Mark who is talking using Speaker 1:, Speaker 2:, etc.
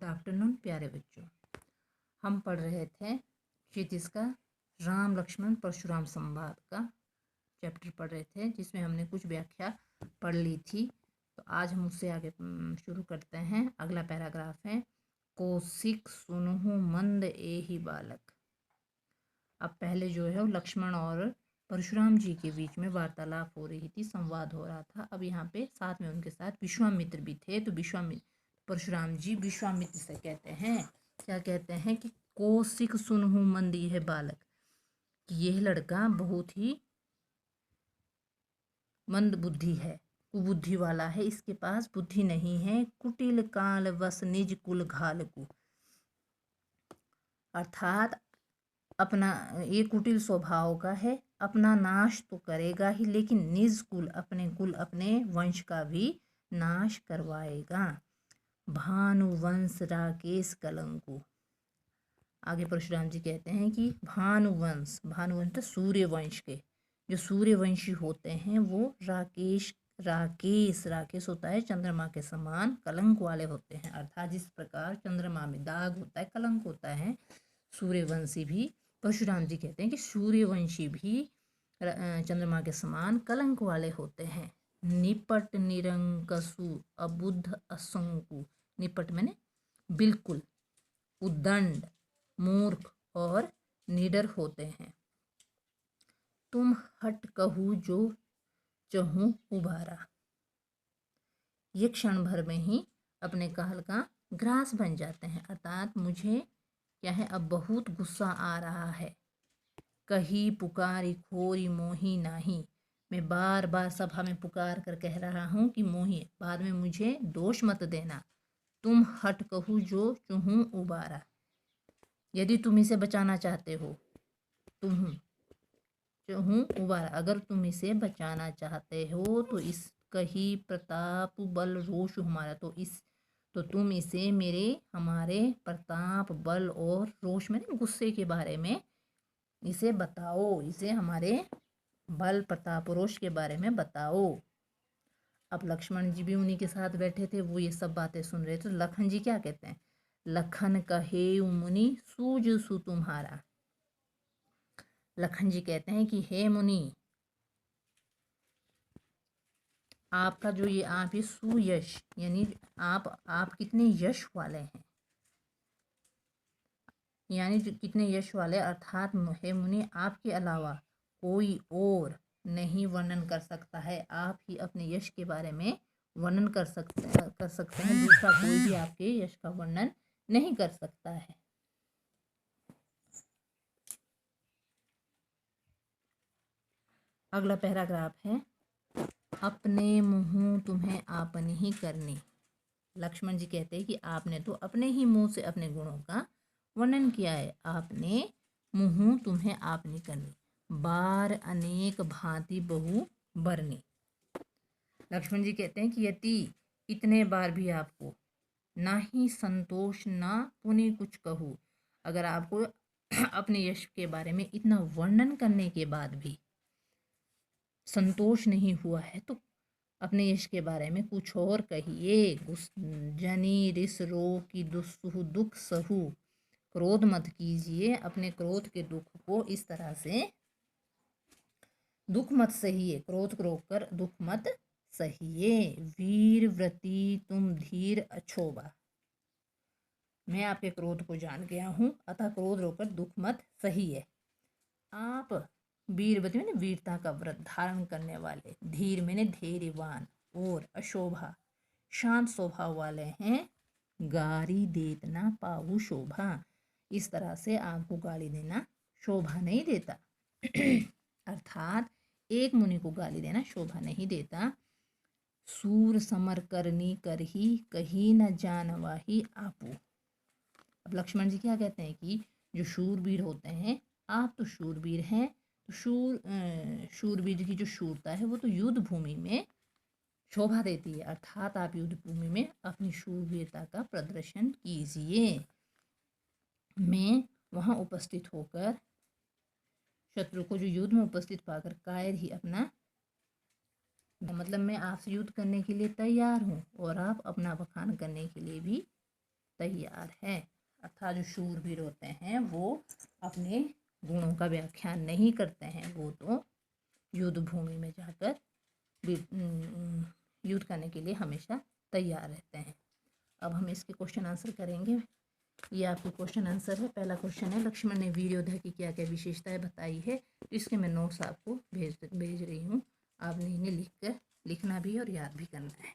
Speaker 1: Good afternoon प्यारे बच्चों। हम पढ़ रहे थे क्षितिज का राम लक्ष्मण परशुराम संवाद का चैप्टर पढ़ रहे थे, जिसमें हमने कुछ व्याख्या पढ़ ली थी। तो आज हम उससे आगे शुरू करते हैं। अगला पैराग्राफ है, कौशिक सुनहु मंद एहि बालक। अब पहले जो है वो लक्ष्मण और परशुराम जी के बीच में वार्तालाप हो रही थी, संवाद हो रहा था। अब यहाँ पे साथ में उनके साथ विश्वामित्र भी थे। तो विश्वामित्र परशुराम जी विश्वामित्र से कहते हैं, क्या कहते हैं कि कौशिक सुनहु मंद है बालक, कि यह लड़का बहुत ही मंद बुद्धि है, कुबुद्धि वाला है, इसके पास बुद्धि नहीं है। कुटिल काल वस निज कुल घालकु, अर्थात अपना ये कुटिल स्वभाव का है, अपना नाश तो करेगा ही, लेकिन निज कुल अपने वंश का भी नाश करवाएगा। भानुवंश राकेश कलंकु। आगे परशुराम जी कहते हैं कि भानुवंश तो सूर्यवंश के जो सूर्यवंशी होते हैं वो राकेश होता है चंद्रमा के समान, कलंक वाले होते हैं। अर्थात जिस प्रकार चंद्रमा में दाग होता है, कलंक होता है, सूर्यवंशी भी, परशुराम जी कहते हैं कि सूर्यवंशी भी चंद्रमा के समान कलंक वाले होते हैं। निपट निरंकसु अबुद्ध असंकु। निपट मैंने बिल्कुल, उद्दंड, मूर्ख और निडर होते हैं। तुम हट कहू जो चहूँ उबारा, ये क्षण भर में ही अपने कहल का ग्रास बन जाते हैं। अर्थात मुझे क्या है, अब बहुत गुस्सा आ रहा है। कही पुकारी खोरी मोही नाही, मैं बार बार सभा में पुकार कर कह रहा हूँ कि मोही, बाद में मुझे दोष मत देना। तुम हट कहू जो चहूँ उबारा, यदि तुम इसे बचाना चाहते हो, तुम चहूँ उबारा, अगर तुम इसे बचाना चाहते हो तो इस कही प्रताप बल रोष हमारा, तो तुम इसे हमारे प्रताप बल और रोष में गुस्से के बारे में इसे बताओ, इसे हमारे बल प्रताप रोष के बारे में बताओ। अब लक्ष्मण जी भी उन्हीं के साथ बैठे थे, वो ये सब बातें सुन रहे थे। तो लखन जी क्या कहते हैं, लखन कहे मुनि सूझ सु तुम्हारा। लखन जी कहते हैं कि हे मुनि, आपका जो ये आप ये सुयश, यानी आप कितने यश वाले हैं, यानी जो कितने यश वाले, अर्थात हे मुनि, आपके अलावा कोई और नहीं वर्णन कर सकता है। आप ही अपने यश के बारे में वर्णन कर सकते हैं, दूसरा कोई भी आपके यश का वर्णन नहीं कर सकता है। अगला पैराग्राफ है, अपने मुँह तुम्हें आपनी ही करनी। लक्ष्मण जी कहते हैं कि आपने तो अपने ही मुंह से अपने गुणों का वर्णन किया है। आपने मुँह तुम्हें आपनी करनी, बार अनेक भांति बहु बरनी। लक्ष्मण जी कहते हैं कि यदि इतने बार भी आपको ना ही संतोष ना पुनि कुछ कहूँ, अगर आपको अपने यश के बारे में इतना वर्णन करने के बाद भी संतोष नहीं हुआ है, तो अपने यश के बारे में कुछ और कहिए। जनी रिस रो की दुस्सहु दुख सहु, क्रोध मत कीजिए, अपने क्रोध के दुख को इस तरह से दुख मत सहिए, क्रोध को रोककर दुख मत सहिए। वीर व्रती तुम धीर अछोबा, मैं आपके क्रोध को जान गया हूँ, अतः क्रोध रोककर दुख मत सहिए। आप वीरवती मैंने वीरता का व्रत धारण करने वाले, धीर मैंने धैर्यवान, और अशोभा शांत स्वभाव वाले हैं। गारी देतना पाहु शोभा, इस तरह से आपको गाली देना शोभा नहीं देता। अर्थात एक मुनि को गाली देना शोभा नहीं देता। सूर समर करनी करही कही न जानवाही आपू। अब लक्ष्मण जी क्या कहते हैं कि जो शूरवीर होते हैं, आप तो शूरवीर हैं, तो शूरवीर की जो शूरता है वो तो युद्ध भूमि में शोभा देती है। अर्थात आप युद्ध भूमि में अपनी शूरवीरता का प्रदर्शन कीजिए। मैं वहाँ उपस्थित होकर शत्रु को जो युद्ध में उपस्थित पाकर कायर ही अपना, मतलब मैं आपसे युद्ध करने के लिए तैयार हूँ और आप अपना बखान करने के लिए भी तैयार है। अर्थात जो शूरवीर होते हैं वो अपने गुणों का व्याख्यान नहीं करते हैं, वो तो युद्ध भूमि में जाकर युद्ध करने के लिए हमेशा तैयार रहते हैं। अब हम इसके क्वेश्चन आंसर करेंगे। ये आपके क्वेश्चन आंसर है। पहला क्वेश्चन है, लक्ष्मण ने वीर्योधर की क्या क्या विशेषताएं बताई है। तो इसके मैं नोट्स आपको भेज रही हूँ। आपने इन्हें लिखना भी और याद भी करना है।